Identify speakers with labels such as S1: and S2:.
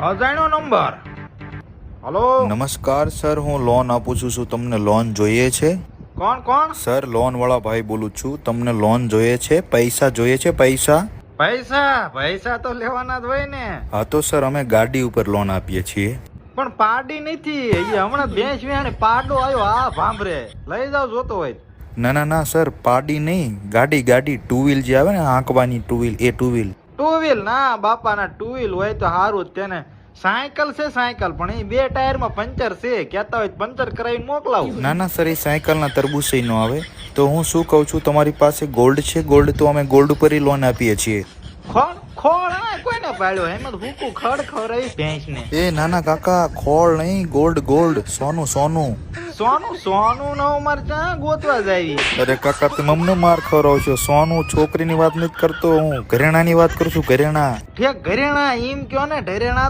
S1: અજાણ્યો number. Hello,
S2: નમસ્કાર sir, હું લોન આપું છું. શું તમને લોન જોઈએ છે?
S1: કોણ કોણ?
S2: સર, લોન વાળા ભાઈ બોલું છું. તમને લોન જોઈએ છે? પૈસા જોઈએ છે? પૈસા?
S1: પૈસા પૈસા તો લેવાના જ હોય ને.
S2: હા તો સર, અમે ગાડી ઉપર લોન આપીએ છીએ.
S1: પણ પાડી નથી એ હમણાં ભેંસ વિહાણે પાડો આવ્યો. આ ભાંભરે લઈ જાવ જોતો હોય.
S2: ના ના ના સર, પાડી નહીં, ગાડી ગાડી ટુ વ્હીલ જે આવે ને, આંકવાની ટુ વ્હીલ, એ ટુ વ્હીલ.
S1: ટુ વ્હીલ ના બાપાના ટુ વ્હીલ હોય તો સારું જ તેને. સાયકલ છે સાયકલ, પણ એ 2 ટાયરમાં પંચર છે. કહેતા હોય તો પંચર કરાવીને મોકલાવું.
S2: ના ના સર, એ સાયકલના તરબૂચય નો આવે. તો હું શું કહું છું, તમારી પાસે ગોલ્ડ છે? ગોલ્ડ તો અમે ગોલ્ડ ઉપર લોન આપીએ છીએ.
S1: ખોળ ખોળ હા કોઈને પાડ્યો એમ જ ભૂકું ખડ ખવડાવી ભેંસને.
S2: એ નાના કાકા, ખોળ નહીં, ગોલ્ડ ગોલ્ડ, સોનું સોનું.
S1: સોનું સોનું નો મારે ક્યાં ગોતવા જાય.
S2: અરે કાકા, તમે અમને માર ખવડાવો છો. સોનું છોકરીની વાત નથી કરતો હું, ઘરેણાની વાત કરું છું. ઘરેણા.
S1: ઠેક ઘરેણા એમ કયો ને, ઢરેણા